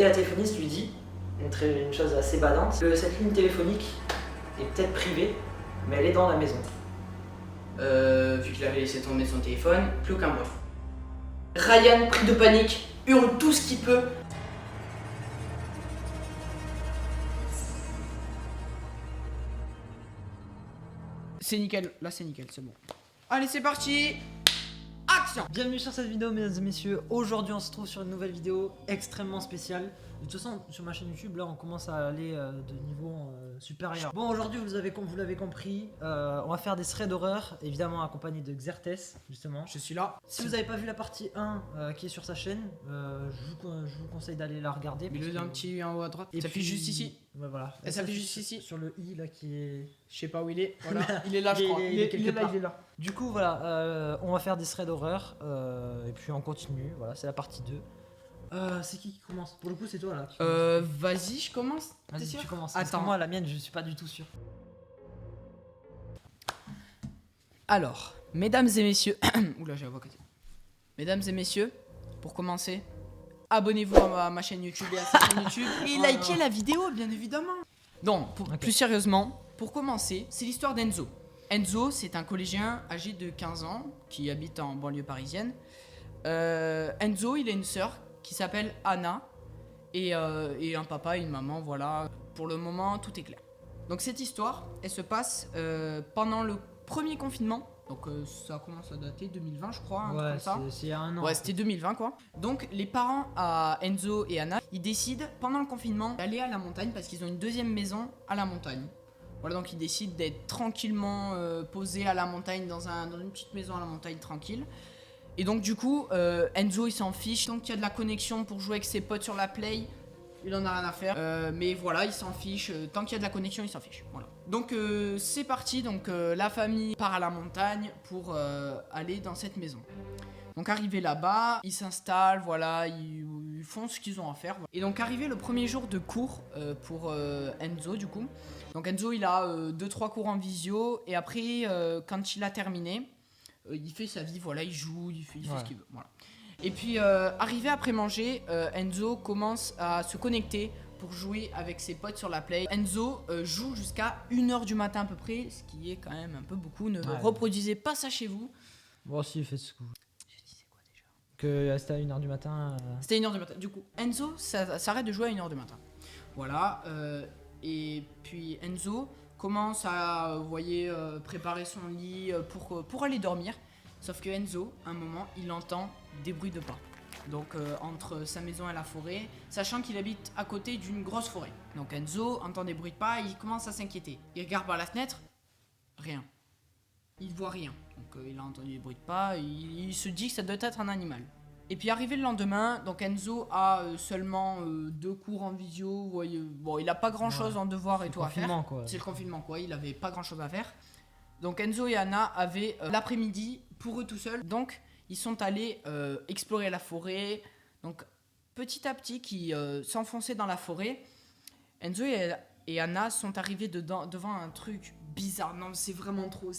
Et la téléphoniste lui dit une chose assez badante, que cette ligne téléphonique est peut-être privée, mais elle est dans la maison. Vu qu'il avait laissé tomber son téléphone, plus aucun bruit. Ryan, pris de panique, hurle tout ce qu'il peut. C'est nickel, là c'est nickel, c'est bon. Allez, c'est parti. Action. Bienvenue sur cette vidéo, mesdames et messieurs. Aujourd'hui, on se trouve sur une nouvelle vidéo extrêmement spéciale. De toute façon, sur ma chaîne YouTube, là, on commence à aller de niveau supérieur. Bon, aujourd'hui, vous l'avez compris, on va faire des threads d'horreur, évidemment accompagné de Xertes, justement. Je suis là. Si vous n'avez pas vu la partie 1 qui est sur sa chaîne, je vous conseille d'aller la regarder. Mets-le d'un petit en haut à droite. Et Ça puis, fait juste ici. Ouais, voilà. Et ça fait juste ici. Sur le i là qui est. Je sais pas où il est. Voilà. Il est là, je crois. Il est quelque part. Il est là. Du coup, voilà, on va faire des threads d'horreur et puis on continue. Voilà, c'est la partie 2. C'est qui commence? Pour le coup, c'est toi là. Vas-y, je commence. Vas-y, T'es sûr? tu commences. Parce que Attends. moi, la mienne, je suis pas du tout sûr. Alors, mesdames et messieurs. Oula, j'ai la voix cassée. Mesdames et messieurs, pour commencer, abonnez-vous à ma chaîne YouTube et à sa chaîne YouTube et Oh likez non. la vidéo, bien évidemment. Donc, Ok. plus sérieusement, pour commencer, c'est l'histoire d'Enzo. Enzo, c'est un collégien âgé de 15 ans qui habite en banlieue parisienne. Enzo, il a une sœur qui s'appelle Anna et un papa et une maman, voilà. Pour le moment, tout est clair. Donc cette histoire, elle se passe pendant le premier confinement. Donc ça commence à dater 2020, je crois, un truc Ouais, comme ça. c'est il y a un an. Ouais, c'était 2020 quoi. Donc les parents à Enzo et Anna, ils décident pendant le confinement d'aller à la montagne parce qu'ils ont une deuxième maison à la montagne. Voilà, donc ils décident d'être tranquillement posés à la montagne dans une petite maison à la montagne tranquille. Et donc du coup, Enzo il s'en fiche, tant qu'il y a de la connexion pour jouer avec ses potes sur la play, il en a rien à faire. Mais voilà, il s'en fiche, tant qu'il y a de la connexion, il s'en fiche. Voilà. Donc c'est parti, donc la famille part à la montagne pour aller dans cette maison. Donc arrivé là-bas, ils s'installent, voilà, ils font ce qu'ils ont à faire. Voilà. Et donc arrivé le premier jour de cours pour Enzo du coup. Donc Enzo il a 2-3 cours en visio et après quand il a terminé, il fait sa vie, voilà, il joue, il fait ce qu'il veut. Voilà. Et puis arrivé après manger, Enzo commence à se connecter pour jouer avec ses potes sur la play. Enzo joue jusqu'à 1h du matin à peu près, ce qui est quand même un peu beaucoup. Ne reproduisez pas ça chez vous. Bon, si, faites ce que vous. Je disais quoi déjà? Que c'était à 1h du matin. C'était 1h du matin. Du coup, Enzo s'arrête de jouer à 1h du matin. Voilà. Et puis Enzo commence à, vous voyez, préparer son lit pour aller dormir. Sauf que Enzo, à un moment, il entend des bruits de pas. Donc entre sa maison et la forêt, sachant qu'il habite à côté d'une grosse forêt. Donc Enzo entend des bruits de pas, il commence à s'inquiéter. Il regarde par la fenêtre, rien. Il voit rien. Donc il a entendu des bruits de pas, il se dit que ça doit être un animal. Et puis arrivé le lendemain, donc Enzo a seulement 2 cours en visio. Vous voyez, bon, il a pas grand chose en devoir et tout à faire. Quoi. C'est le confinement quoi, il avait pas grand chose à faire. Donc Enzo et Anna avaient l'après-midi pour eux tout seuls. Donc ils sont allés explorer la forêt. Donc petit à petit qui s'enfonçaient dans la forêt. Enzo et Anna sont arrivés devant un truc bizarre. Non, c'est vraiment trop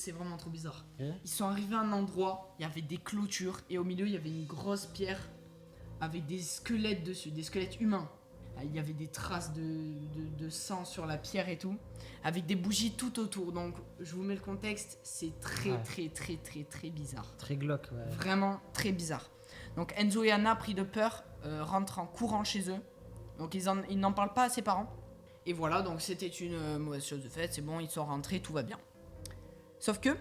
bizarre. Ils sont arrivés à un endroit, il y avait des clôtures et au milieu il y avait une grosse pierre avec des squelettes dessus, des squelettes humains. Il y avait des traces de sang sur la pierre et tout, avec des bougies tout autour. Donc je vous mets le contexte, c'est très bizarre. Très glauque, ouais. Vraiment très bizarre. Donc Enzo et Anna, pris de peur, rentrent en courant chez eux. Donc ils n'en parlent pas à ses parents. Et voilà, donc c'était une mauvaise chose de fait, c'est bon, ils sont rentrés, tout va bien. Sauf que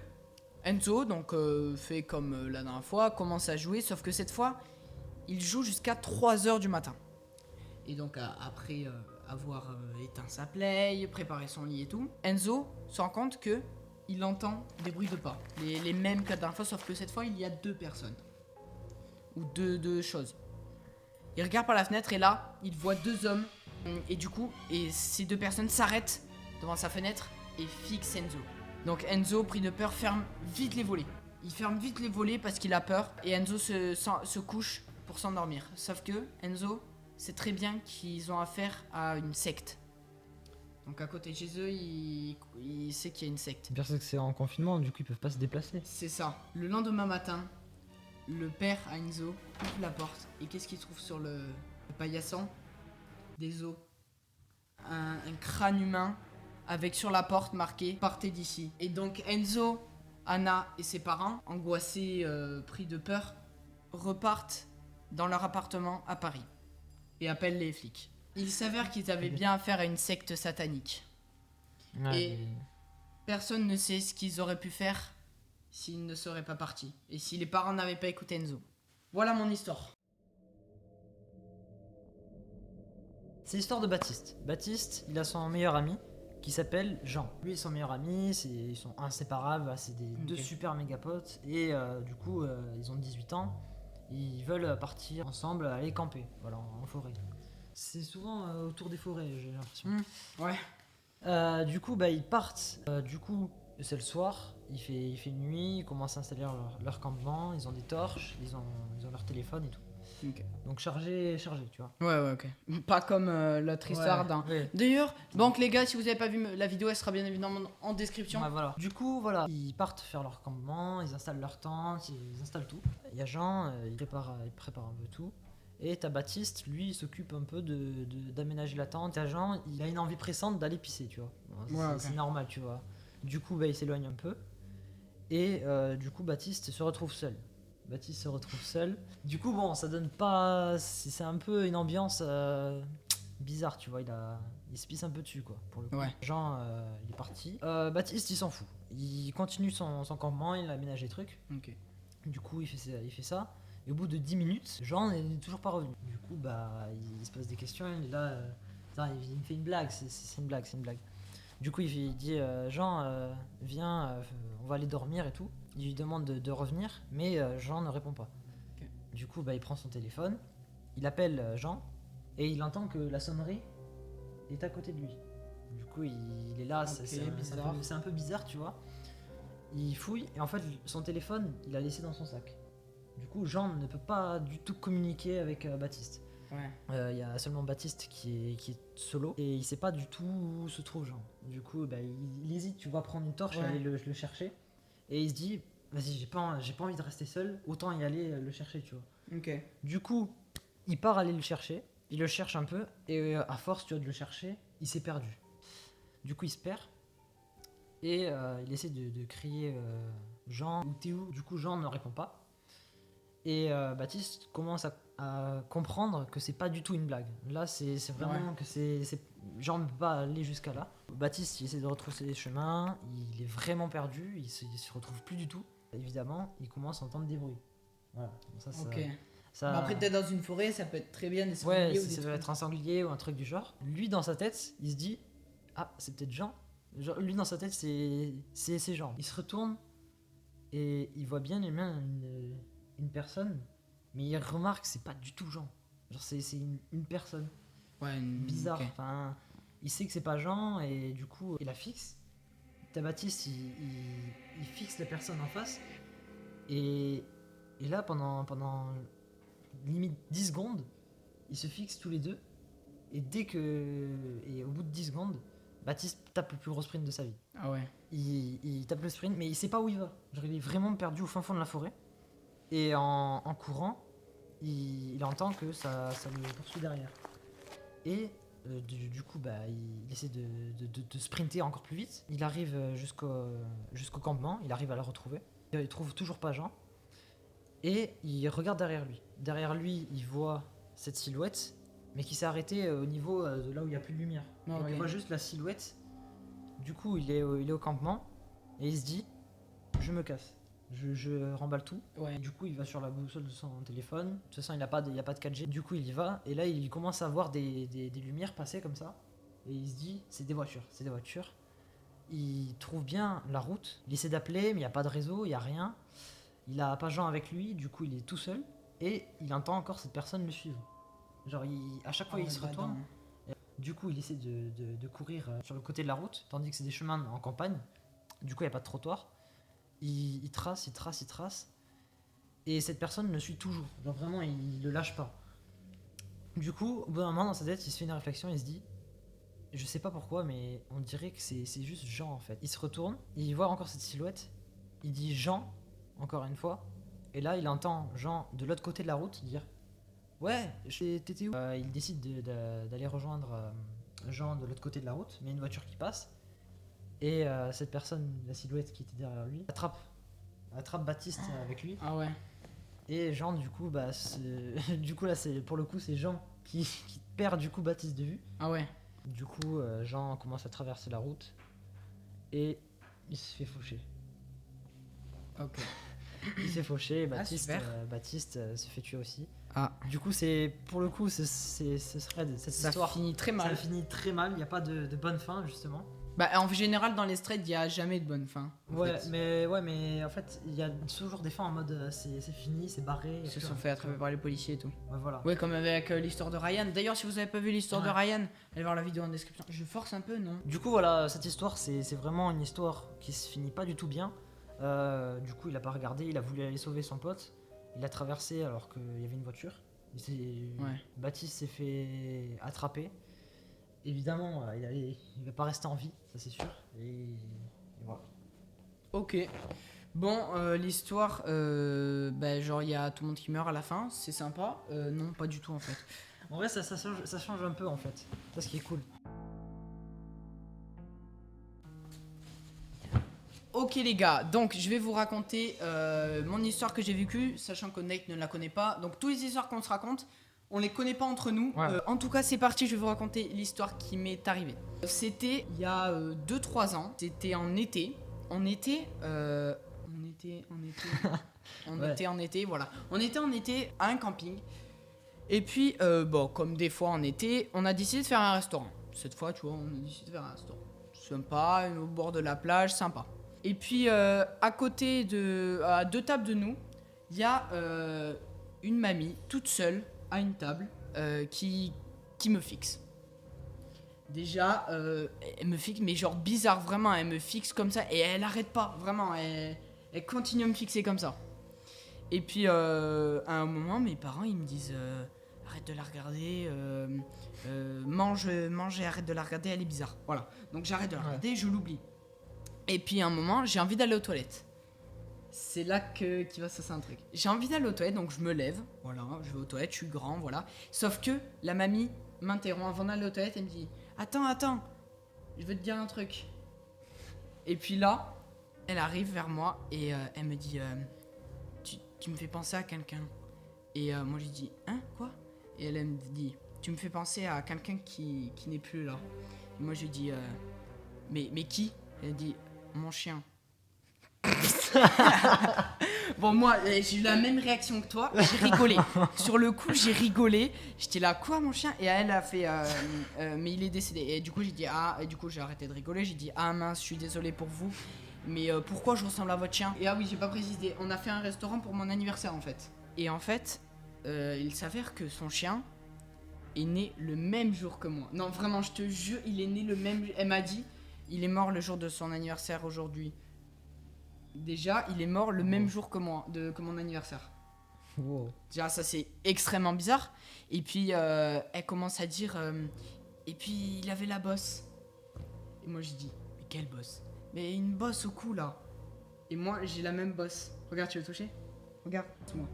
Enzo, donc fait comme la dernière fois, commence à jouer, sauf que cette fois, il joue jusqu'à 3h du matin. Et donc après avoir éteint sa play, préparé son lit et tout, Enzo se rend compte que il entend des bruits de pas, les mêmes que la dernière fois, sauf que cette fois il y a 2 personnes ou deux choses. Il regarde par la fenêtre et là il voit 2 hommes et du coup ces 2 personnes s'arrêtent devant sa fenêtre et fixent Enzo. Donc Enzo, pris de peur, ferme vite les volets. Il ferme vite les volets parce qu'il a peur et Enzo se couche pour s'endormir. Sauf que Enzo sait très bien qu'ils ont affaire à une secte. Donc à côté de chez eux, il sait qu'il y a une secte. C'est bien que c'est en confinement, du coup ils peuvent pas se déplacer. C'est ça. Le lendemain matin, le père à Enzo ouvre la porte et qu'est-ce qu'il trouve sur le paillasson? des os. Un crâne humain avec sur la porte marqué « Partez d'ici ». Et donc Enzo, Anna et ses parents, angoissés, pris de peur, repartent dans leur appartement à Paris et appellent les flics. Il s'avère qu'ils avaient bien affaire à une secte satanique. Et personne ne sait ce qu'ils auraient pu faire s'ils ne seraient pas partis et si les parents n'avaient pas écouté Enzo. Voilà mon histoire. C'est l'histoire de Baptiste. Baptiste, il a son meilleur ami qui s'appelle Jean. Lui et son meilleur ami, ils sont inséparables, c'est deux super méga potes. Et du coup, ils ont 18 ans. Ils veulent partir ensemble, aller camper, voilà, en forêt. C'est souvent autour des forêts, j'ai l'impression. Ouais. Du coup, ils partent. Du coup, c'est le soir, il fait nuit, ils commencent à installer leur campement, ils ont des torches, ils ont leur téléphone et tout. Okay. Donc chargé, tu vois. Ouais, ok. Pas comme l'autre histoire d'un... D'ailleurs, donc les gars, si vous avez pas vu la vidéo, elle sera bien évidemment en description. Ouais, voilà. Du coup, voilà, ils partent faire leur campement, ils installent leur tente, ils installent tout. Il y a Jean, il prépare un peu tout. Et t'as Baptiste, lui, il s'occupe un peu d'aménager la tente. T'as Jean, il a une envie pressante d'aller pisser, tu vois. C'est normal, tu vois. Du coup, il s'éloigne un peu. Et du coup, Baptiste se retrouve seul. Du coup, bon, ça donne pas... C'est un peu une ambiance bizarre, tu vois. Il se pisse un peu dessus, quoi, pour le coup. Ouais. Jean, il est parti. Baptiste, il s'en fout. Il continue son campement, il aménage les trucs. Ok. Du coup, il fait ça. Et au bout de 10 minutes, Jean n'est toujours pas revenu. Du coup, il se pose des questions. Il est là... il me fait une blague. C'est une blague. Du coup, il dit Jean, viens, on va aller dormir et tout. Il lui demande de revenir, mais Jean ne répond pas. Okay. Du coup, il prend son téléphone, il appelle Jean et il entend que la sonnerie est à côté de lui. Du coup, il est là, c'est un peu bizarre, tu vois. Il fouille et en fait, son téléphone, il l'a laissé dans son sac. Du coup, Jean ne peut pas du tout communiquer avec Baptiste. Ouais. Y a seulement Baptiste qui est solo et il sait pas du tout où se trouve Jean. Du coup, il hésite, tu vois, prendre une torche et aller le chercher. Et il se dit, vas-y, j'ai pas envie de rester seul, autant y aller le chercher, tu vois. Ok. Du coup, il part aller le chercher, il le cherche un peu, et à force, tu vois, de le chercher, il s'est perdu. Du coup, il se perd, et il essaie de crier Jean, ou t'es où? Du coup, Jean ne répond pas. Et Baptiste commence à comprendre que c'est pas du tout une blague. Là, c'est vraiment que Jean ne peut pas aller jusqu'à là. Baptiste, il essaie de retrousser les chemins, il est vraiment perdu, il se retrouve plus du tout. Évidemment, il commence à entendre des bruits. Voilà. Ok. Après, peut-être dans une forêt, ça peut être très bien des sangliers. Ouais, ça peut être un sanglier ou un truc du genre. Lui, dans sa tête, il se dit, ah, c'est peut-être Jean. Lui, dans sa tête, c'est Jean. Il se retourne et il voit bien les mains une personne, mais il remarque que c'est pas du tout Jean. Genre, c'est une personne. Ouais, bizarre. Okay. Enfin, il sait que c'est pas Jean et du coup, il la fixe. T'as Baptiste, il fixe la personne en face. Et là, pendant limite 10 secondes, ils se fixent tous les deux. Et au bout de 10 secondes, Baptiste tape le plus gros sprint de sa vie. Ah ouais. Il tape le sprint, mais il sait pas où il va. Genre, il est vraiment perdu au fin fond de la forêt. Et en courant, il entend que ça le poursuit derrière. Et du coup, il essaie de sprinter encore plus vite. Il arrive jusqu'au campement, il arrive à la retrouver. Il trouve toujours pas Jean. Et il regarde derrière lui. Derrière lui, il voit cette silhouette, mais qui s'est arrêtée au niveau de là où il n'y a plus de lumière. Donc il voit juste la silhouette. Du coup, il est au campement et il se dit, je me casse. Je remballe tout. Ouais. Du coup, il va sur la boussole de son téléphone. De toute façon, il n'y a pas de 4G. Du coup, il y va. Et là, il commence à voir des lumières passer comme ça. Et il se dit, c'est des voitures. Il trouve bien la route. Il essaie d'appeler, mais il n'y a pas de réseau, il n'y a rien. Il n'a pas Jean avec lui. Du coup, il est tout seul. Et il entend encore cette personne le suivre. Genre, à chaque fois, il se retourne. Du coup, il essaie de courir sur le côté de la route, tandis que c'est des chemins en campagne. Du coup, il n'y a pas de trottoir. Il trace, et cette personne le suit toujours. Genre vraiment, il le lâche pas. Du coup, au bout d'un moment, dans sa tête, il se fait une réflexion, il se dit, je sais pas pourquoi, mais on dirait que c'est juste Jean en fait. Il se retourne, il voit encore cette silhouette, il dit Jean, encore une fois, et là il entend Jean de l'autre côté de la route dire Ouais, t'étais où? Il décide d'aller rejoindre Jean de l'autre côté de la route, mais il y a une voiture qui passe. Et cette personne, la silhouette qui était derrière lui, attrape Baptiste avec lui. Ah ouais. Et Jean, du coup, du coup là, pour le coup, c'est Jean qui perd du coup Baptiste de vue. Ah ouais. Du coup, Jean commence à traverser la route et il se fait faucher. Ok. Il s'est fauché et Ah, Baptiste, super. Baptiste se fait tuer aussi. Ah. Du coup, pour le coup, ce serait cette Ça histoire. finit très mal. Ça finit très mal, il n'y a pas de bonne fin justement. Bah en général dans les straits il y a jamais de bonne fin. Ouais, mais en fait, il y a toujours des fins en mode c'est fini, c'est barré. Ils se sont fait attraper par les policiers et tout. Ouais, voilà. Ouais, comme avec l'histoire de Ryan. D'ailleurs, si vous avez pas vu l'histoire de Ouais. Ryan, allez voir la vidéo en description. Je force un peu, non? Du coup, voilà, cette histoire, c'est vraiment une histoire qui se finit pas du tout bien. Du coup, il a pas regardé, il a voulu aller sauver son pote. Il a traversé alors qu'il y avait une voiture. Baptiste s'est fait attraper. Évidemment, il va pas rester en vie, ça c'est sûr. Et voilà. Ok. Bon, l'histoire, genre il y a tout le monde qui meurt à la fin, c'est sympa. Non, pas du tout en fait. En vrai, ça change un peu en fait. C'est ce qui est cool. Ok les gars, donc je vais vous raconter mon histoire que j'ai vécue, sachant que Nate ne la connaît pas. Donc toutes les histoires qu'on se raconte, on les connaît pas entre nous. Ouais. En tout cas c'est parti, je vais vous raconter l'histoire qui m'est arrivée. C'était il y a 2-3 ans, c'était en été. On était voilà. On était en été à un camping. Et puis, comme des fois en été, on a décidé de faire un restaurant. Cette fois, tu vois, on a décidé de faire un restaurant. Sympa, au bord de la plage, sympa. Et puis, à côté à 2 tables de nous, il y a une mamie toute seule à une table qui me fixe. Déjà, elle me fixe, mais genre bizarre, vraiment, elle me fixe comme ça et elle arrête pas, vraiment, elle continue à me fixer comme ça. Et puis, à un moment, mes parents, ils me disent arrête de la regarder, mange et arrête de la regarder, elle est bizarre. Voilà, donc j'arrête de la regarder, je l'oublie. Et puis, à un moment, j'ai envie d'aller aux toilettes. C'est là qu'il va se passer un truc. J'ai envie d'aller aux toilettes, donc je me lève, voilà, je vais aux toilettes, je suis grand, voilà. Sauf que la mamie m'interrompt avant d'aller aux toilettes, elle me dit Attends, je veux te dire un truc. Et puis là, elle arrive vers moi et elle me dit tu me fais penser à quelqu'un. Et moi je dis hein, quoi? Et elle me dit tu me fais penser à quelqu'un qui n'est plus là. Et moi je dis mais qui? Elle dit mon chien. Bon, moi j'ai eu la même réaction que toi, j'ai rigolé. Sur le coup j'ai rigolé, j'étais là quoi mon chien? Et elle a fait mais il est décédé. Et du coup j'ai dit et du coup j'ai arrêté de rigoler, j'ai dit ah mince, je suis désolé pour vous, mais pourquoi je ressemble à votre chien? Et ah oui, j'ai pas précisé, on a fait un restaurant pour mon anniversaire en fait. Et en fait il s'avère que son chien est né le même jour que moi. Non vraiment, je te jure, il est né le même. Elle m'a dit il est mort le jour de son anniversaire aujourd'hui. Déjà, il est mort le même jour que moi, que mon anniversaire. Wow. Déjà, ça c'est extrêmement bizarre. Et puis, elle commence à dire et puis, il avait la bosse. Et moi, je dis mais quelle bosse? Mais une bosse au cou là. Et moi, j'ai la même bosse. Regarde, tu veux toucher? Regarde, c'est moi.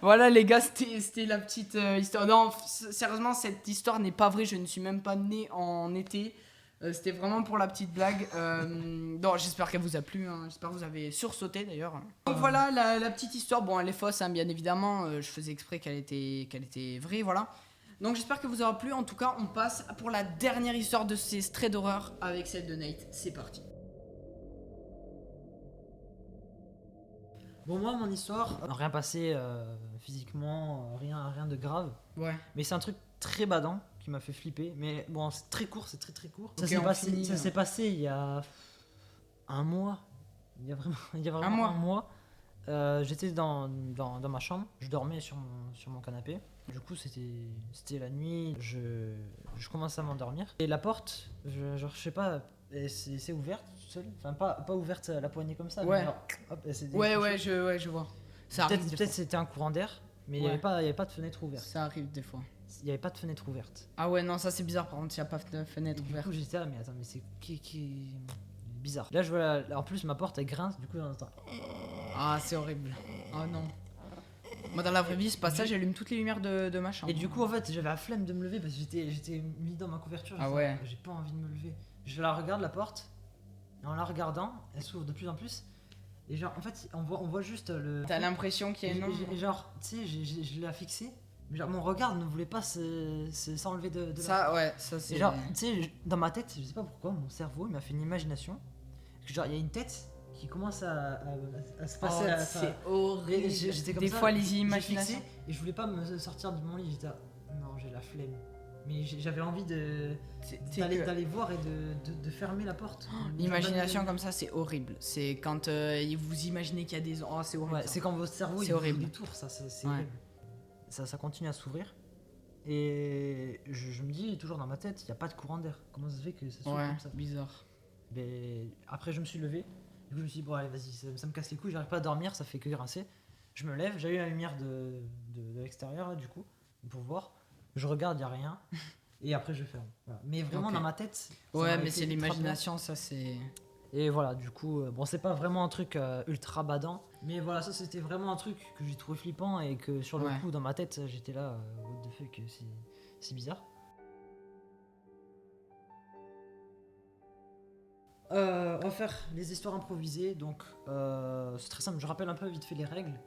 Voilà les gars, c'était la petite histoire. Non, sérieusement, cette histoire n'est pas vraie. Je ne suis même pas né en été. C'était vraiment pour la petite blague. Non, j'espère qu'elle vous a plu. Hein. J'espère que vous avez sursauté d'ailleurs. Donc voilà la petite histoire. Bon, elle est fausse, hein, bien évidemment. Je faisais exprès qu'elle était vraie, voilà. Donc j'espère que vous aura plu. En tout cas, on passe pour la dernière histoire de ces straits d'horreur avec celle de Nate. C'est parti. Bon, moi, mon histoire, rien passé physiquement, rien de grave. Ouais. Mais c'est un truc très badant qui m'a fait flipper. Mais bon, c'est très court, c'est très court. Ok, Ça s'est passé il y a un mois. Il y a vraiment un mois. J'étais dans ma chambre, je dormais sur mon canapé. Du coup, c'était la nuit, je commence à m'endormir. Et la porte, je sais pas, c'est ouverte toute seule. Enfin, pas ouverte à la poignée comme ça. Ouais. Mais genre, hop, elle s'est Ouais, décrochée. je vois. Ça arrive des Peut-être fois. c'était un courant d'air, mais il Ouais. n'y avait pas de fenêtre ouverte. Ça arrive des fois. Il n'y avait pas de fenêtre ouverte. Ah ouais, non, ça c'est bizarre par contre, il n'y a pas de fenêtre Du ouverte. coup, j'étais là, mais attends, mais c'est qui bizarre. Là, je vois, en plus, ma porte elle grince, du coup, j'entends. Ah, c'est horrible. Oh non. Moi, dans la vraie vie, c'est pas ça, j'allume toutes les lumières de ma chambre. Et du coup, en fait, j'avais la flemme de me lever parce que j'étais mis dans ma couverture. Ah ouais. J'ai pas envie de me lever. Je la regarde, la porte, et en la regardant, elle s'ouvre de plus en plus. Et genre, en fait, on voit juste le. T'as l'impression qu'il y a une... Et genre, tu sais, je l'ai fixé. Mais genre, mon regard ne voulait pas s'enlever de Ça, ouais, ça c'est... Et genre, tu sais, dans ma tête, je sais pas pourquoi, mon cerveau, il m'a fait une imagination. Que genre, il y a une tête qui commence à se passer à... c'est horrible. J'étais comme Des ça, fois, les j'ai imaginations... fixé, et je voulais pas me sortir de mon lit, j'étais non, j'ai la flemme. Mais j'avais envie d'aller voir et de fermer la porte. L'imagination comme ça, c'est horrible. C'est quand vous imaginez qu'il y a des... Oh, c'est horrible. Ouais, c'est quand votre cerveau, il fait des tours, ça, c'est horrible. Ça continue à s'ouvrir. Et je me dis toujours dans ma tête, il n'y a pas de courant d'air. Comment ça se fait que ça s'ouvre comme ça? Bizarre. Mais après, je me suis levé. Du coup, je me suis dit, bon, allez, vas-y, ça me casse les couilles, j'arrive pas à dormir, ça fait que grincer. Je me lève, j'ai eu la lumière de l'extérieur, là, du coup, pour voir. Je regarde, il n'y a rien. Et après, je ferme. Voilà. Mais vraiment, dans ma tête. Ouais, mais c'est l'imagination, ça c'est. Et voilà, du coup, bon, c'est pas vraiment un truc ultra badant. Mais voilà, ça c'était vraiment un truc que j'ai trouvé flippant et que sur le coup, dans ma tête, j'étais là, what the fuck, c'est bizarre. On va faire les histoires improvisées, donc c'est très simple, je rappelle un peu vite fait les règles.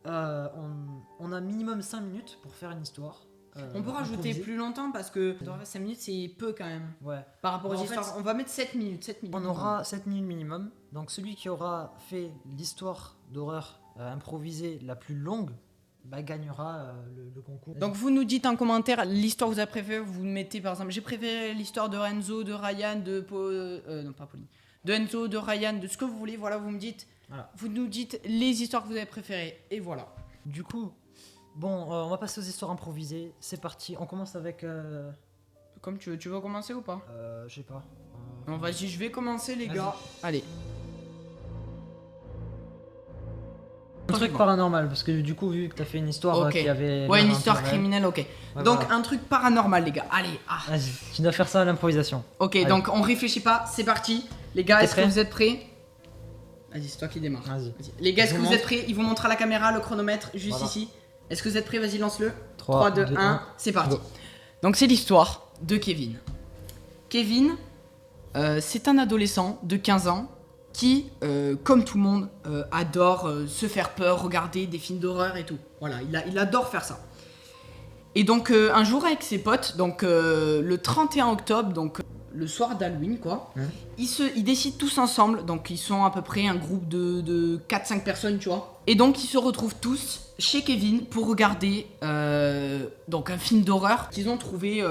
On a minimum 5 minutes pour faire une histoire. On peut rajouter plus longtemps parce que 5 minutes c'est peu quand même. Ouais. Par rapport aux histoires, on va mettre 7 minutes. On aura 7 minutes minimum, donc celui qui aura fait l'histoire d'horreur improvisée la plus longue gagnera le concours. Donc vous nous dites en commentaire l'histoire que vous avez préférée, vous mettez par exemple j'ai préféré l'histoire de Enzo, de Ryan, non pas Pauline, de Enzo, de Ryan, de ce que vous voulez, voilà vous me dites, vous nous dites les histoires que vous avez préférées et voilà. Du coup, bon on va passer aux histoires improvisées, c'est parti, on commence avec... Comme tu veux commencer ou pas? Je sais pas. Non vas-y je vais commencer les gars, allez. Un truc paranormal, parce que du coup, vu que t'as fait une histoire qui avait... Ouais, une histoire criminelle, ok. Ouais, donc, un truc paranormal, les gars. Allez, Vas-y, tu dois faire ça à l'improvisation. Ok, allez. Donc on réfléchit pas, c'est parti. Les gars, est-ce que vous êtes prêts? Vas-y, c'est toi qui démarre. Vas-y. Les gars, est-ce que vous êtes prêts? Ils vont montrer à la caméra le chronomètre, juste ici. Est-ce que vous êtes prêts? Vas-y, lance-le. 3, 2, 1, c'est parti. Go. Donc, c'est l'histoire de Kevin. Kevin, c'est un adolescent de 15 ans qui, comme tout le monde, adore se faire peur, regarder des films d'horreur et tout. Voilà, il adore faire ça. Et donc, un jour avec ses potes, donc le 31 octobre, donc le soir d'Halloween, quoi, ils décident tous ensemble, donc ils sont à peu près un groupe de 4-5 personnes, tu vois. Et donc, ils se retrouvent tous chez Kevin pour regarder donc un film d'horreur qu'ils ont trouvé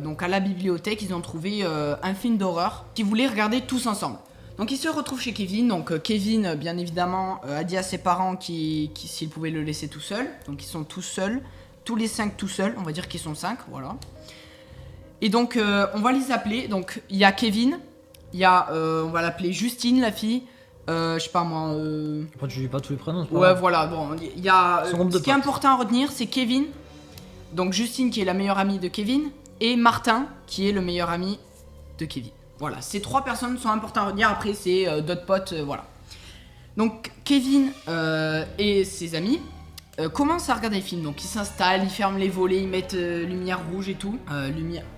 donc à la bibliothèque. Ils ont trouvé un film d'horreur qu'ils voulaient regarder tous ensemble. Donc ils se retrouvent chez Kevin, donc Kevin bien évidemment a dit à ses parents s'ils pouvaient le laisser tout seul, donc ils sont tous seuls, tous les 5 tout seuls, on va dire qu'ils sont 5, voilà. Et donc on va les appeler, donc il y a Kevin, il y a, on va l'appeler Justine la fille, je sais pas moi... Après tu dis pas tous les prénoms, c'est pas ouais grave. voilà, bon, il y a... ce qui est important à retenir c'est Kevin, donc Justine qui est la meilleure amie de Kevin, et Martin qui est le meilleur ami de Kevin. Voilà, ces 3 personnes sont importantes à retenir, après c'est d'autres potes, voilà. Donc Kevin et ses amis commencent à regarder le film, donc ils s'installent, ils ferment les volets, ils mettent lumière rouge et tout.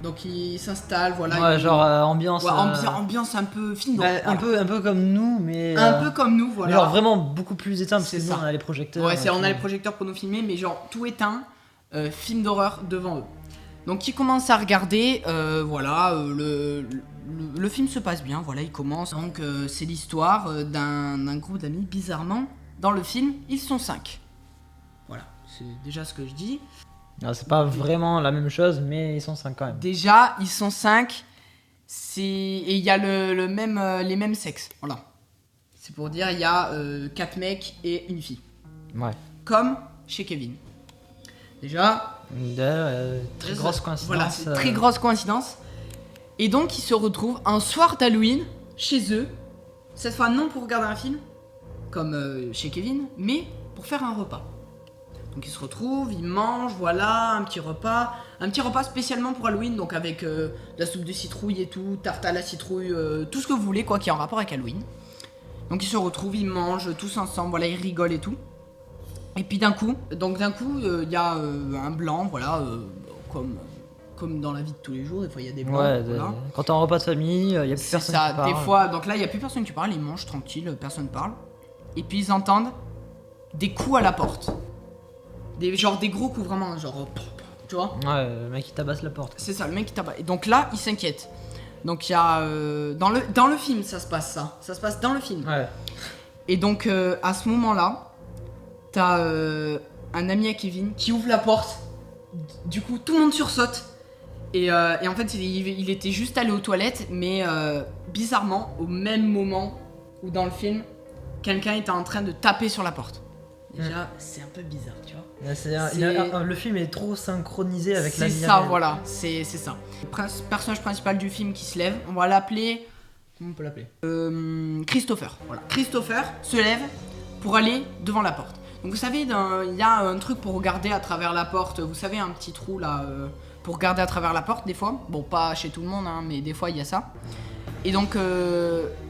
Donc ils s'installent, voilà. Ouais, genre ambiance... Ouais, ambiance un peu film. Un peu comme nous, mais... Un peu comme nous, voilà. Genre vraiment beaucoup plus éteint, parce que nous ça. on a les projecteurs. Ouais, on a les projecteurs pour nous filmer, mais genre tout éteint, film d'horreur devant eux. Donc ils commencent à regarder, voilà, le film se passe bien, voilà, il commence. Donc c'est l'histoire d'un groupe d'amis, bizarrement, dans le film, ils sont 5. Voilà, c'est déjà ce que je dis. Ah, c'est pas vraiment la même chose, mais ils sont 5 quand même. Déjà, ils sont 5, et il y a les mêmes sexes, voilà. C'est pour dire, il y a 4 mecs et une fille. Ouais. Comme chez Kevin. Déjà... très grosse coïncidence. Voilà, c'est très grosse coïncidence. Et donc ils se retrouvent un soir d'Halloween chez eux. Cette fois non pour regarder un film, comme chez Kevin, mais pour faire un repas. Donc ils se retrouvent, ils mangent, voilà, un petit repas spécialement pour Halloween, donc avec la soupe de citrouille et tout, tarte à la citrouille, tout ce que vous voulez, quoi, qui est en rapport avec Halloween. Donc ils se retrouvent, ils mangent tous ensemble, voilà, ils rigolent et tout. Et puis d'un coup, il y a un blanc, voilà, comme dans la vie de tous les jours, des fois il y a des blancs. Ouais, voilà. quand t'es en repas de famille, il y a plus C'est personne ça, qui parle. des fois, donc là il y a plus personne qui parle, ils mangent tranquille, personne parle. Et puis ils entendent des coups à la porte. Genre des gros coups vraiment, genre, tu vois. Ouais, le mec il tabasse la porte. C'est ça, le mec qui tabasse. Et donc là, il s'inquiète. Donc il y a dans le film ça se passe ça se passe dans le film. Ouais. Et donc à ce moment-là, t'as un ami à Kevin qui ouvre la porte. Du coup, tout le monde sursaute. Et en fait, il était juste allé aux toilettes, mais bizarrement, au même moment où dans le film, quelqu'un était en train de taper sur la porte. Déjà, c'est un peu bizarre, tu vois. Le film est trop synchronisé avec la vie C'est ça, réelle. voilà, c'est ça. Le personnage principal du film qui se lève, on va l'appeler. Comment on peut l'appeler Christopher. Voilà. Christopher se lève pour aller devant la porte. Donc vous savez, il y a un truc pour regarder à travers la porte. Vous savez, un petit trou là pour regarder à travers la porte des fois. Bon, pas chez tout le monde, hein, mais des fois il y a ça. Et donc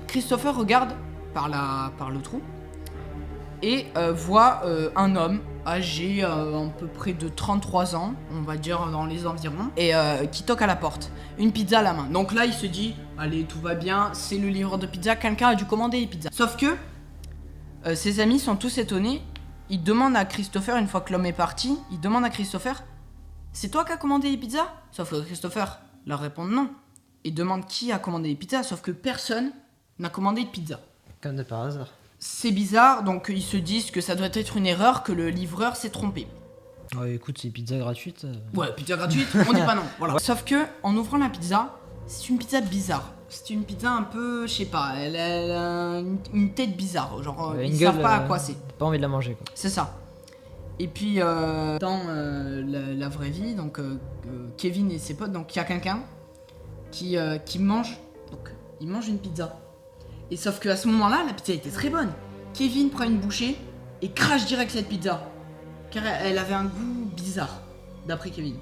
Christopher regarde par le trou et voit un homme âgé à peu près de 33 ans, on va dire dans les environs, et qui toque à la porte, une pizza à la main. Donc là il se dit, allez tout va bien, c'est le livreur de pizza, quelqu'un a dû commander les pizzas. Sauf que ses amis sont tous étonnés, ils demandent à Christopher, une fois que l'homme est parti, ils demandent à Christopher, c'est toi qui as commandé les pizzas? Sauf que Christopher leur répond non, et demande qui a commandé les pizzas, sauf que personne n'a commandé de pizza. Comme de par hasard. C'est bizarre, donc ils se disent que ça doit être une erreur, que le livreur s'est trompé. Ouais, écoute, c'est pizza gratuite. Ouais, pizza gratuite, on dit pas non. Voilà. Ouais. Sauf que, en ouvrant la pizza, c'est une pizza bizarre. C'est une pizza un peu, je sais pas, elle a une tête bizarre. Genre, ils savent pas à quoi c'est. Pas envie de la manger, quoi. C'est ça. Et puis, dans la vraie vie, donc Kevin et ses potes, donc il y a quelqu'un qui mange. Donc, il mange une pizza. Et sauf qu'à ce moment-là, la pizza était très bonne. Kevin prend une bouchée et crache direct cette pizza. Car elle avait un goût bizarre, d'après Kevin.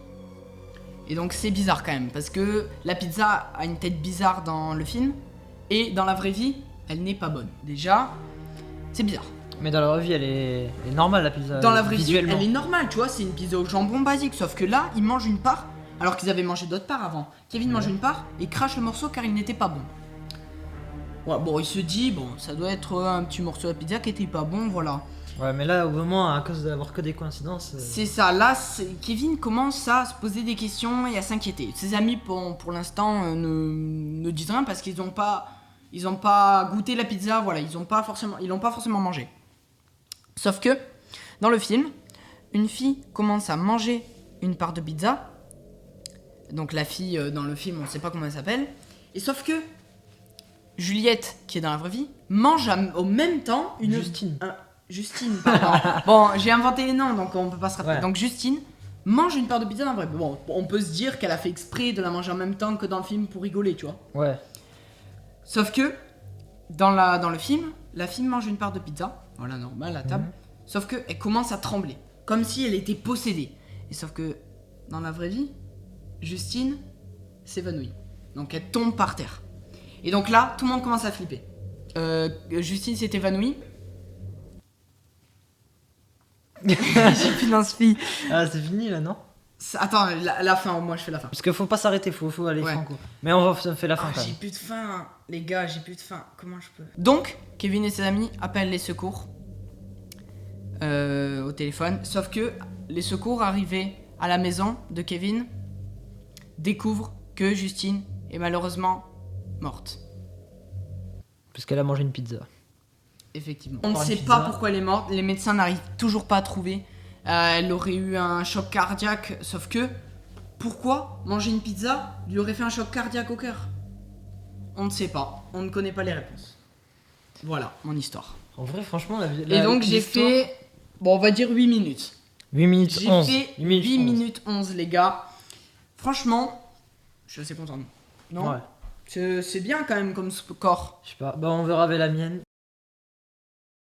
Et donc c'est bizarre quand même, parce que la pizza a une tête bizarre dans le film, et dans la vraie vie, elle n'est pas bonne. Déjà, c'est bizarre. Mais dans la vraie vie, elle est normale, la pizza. Dans la vraie vie, visuellement. elle est normale, tu vois, c'est une pizza au jambon basique. Sauf que là, ils mangent une part, alors qu'ils avaient mangé d'autres parts avant. Kevin mange une part et crache le morceau car il n'était pas bon. Ouais, bon, il se dit, bon, ça doit être un petit morceau de pizza qui était pas bon, voilà. Ouais, mais là, au moment, à cause d'avoir que des coïncidences. C'est ça, là, Kevin commence à se poser des questions et à s'inquiéter. Ses amis, pour l'instant, ne disent rien parce qu'ils ont pas goûté la pizza, voilà, ils l'ont pas forcément mangé. Sauf que, dans le film, une fille commence à manger une part de pizza. Donc la fille, dans le film, on sait pas comment elle s'appelle. Et sauf que, Juliette, qui est dans la vraie vie, mange au même temps une... Justine, pardon. Bon, j'ai inventé les noms, donc on peut pas se rappeler. Ouais. Donc Justine mange une part de pizza dans la vraie vie. Bon, on peut se dire qu'elle a fait exprès de la manger en même temps que dans le film pour rigoler, tu vois. Ouais. Sauf que, dans le film, la fille mange une part de pizza, voilà, normal, à table. Sauf que elle commence à trembler, comme si elle était possédée. Et sauf que, dans la vraie vie, Justine s'évanouit. Donc elle tombe par terre. Et donc là, tout le monde commence à flipper. Justine s'est évanouie. J'ai plus d'inspi. Ah, c'est fini là, non? Attends, la fin, moi je fais la fin. Parce qu'il faut pas s'arrêter, faut aller franco. Mais on fait la fin quand même. J'ai plus de faim, les gars, j'ai plus de faim. Comment je peux? Donc, Kevin et ses amis appellent les secours au téléphone. Sauf que les secours arrivés à la maison de Kevin découvrent que Justine est malheureusement morte. Parce qu'elle a mangé une pizza. Effectivement. On ne sait pas pourquoi elle est morte, les médecins n'arrivent toujours pas à trouver. Elle aurait eu un choc cardiaque, sauf que pourquoi manger une pizza lui aurait fait un choc cardiaque au cœur? On ne sait pas, on ne connaît pas les réponses. Voilà mon histoire. En vrai, franchement, et donc j'ai fait, bon, on va dire 8 minutes. 8 minutes 11. J'ai fait 8 minutes 11, les gars. Franchement, je suis assez content. Non? Ouais. C'est bien quand même comme score. Je sais pas, bah on verra avec la mienne.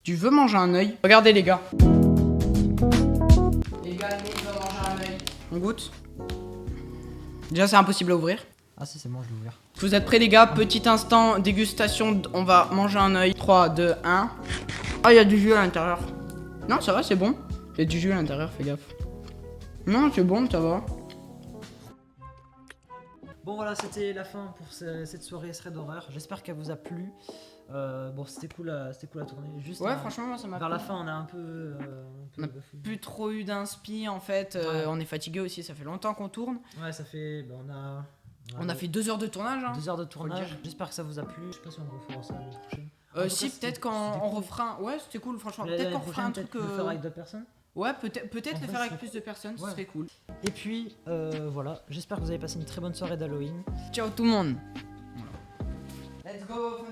Tu veux manger un œil? Regardez les gars. Les gars, il veut manger un œil. On goûte. Déjà c'est impossible à ouvrir. Ah si, c'est bon, je l'ai ouvert. Vous êtes prêts les gars? Petit instant, dégustation, on va manger un œil. 3, 2, 1. Ah, il y a du jus à l'intérieur. Non, ça va, c'est bon. Il y a du jus à l'intérieur, fais gaffe. Non, c'est bon, ça va. Bon voilà, c'était la fin pour cette soirée serait d'horreur. J'espère qu'elle vous a plu. Bon, c'était cool à tourner. Juste Ouais, franchement, moi ça m'a vers plu. la fin, on a un peu On a plus trop eu d'inspi en fait. Ouais. On est fatigué aussi, ça fait longtemps qu'on tourne. Ouais, ça fait. Bah, On a fait 2 heures de tournage. Hein. 2 heures de le tournage. dire. J'espère que ça vous a plu. Je sais pas si on refera ça l'année prochaine. En tout Si, cas, c'était peut-être quand cool. on refera. Ouais, c'était cool, franchement. L'année Peut-être qu'on refera un prochaine, truc. peut-être le faire avec d'autres personnes. Ouais, peut-être En le vrai, faire avec c'est- plus de personnes, Ouais. ce serait cool. Et puis, voilà. J'espère que vous avez passé une très bonne soirée d'Halloween. Ciao tout le monde. Let's go.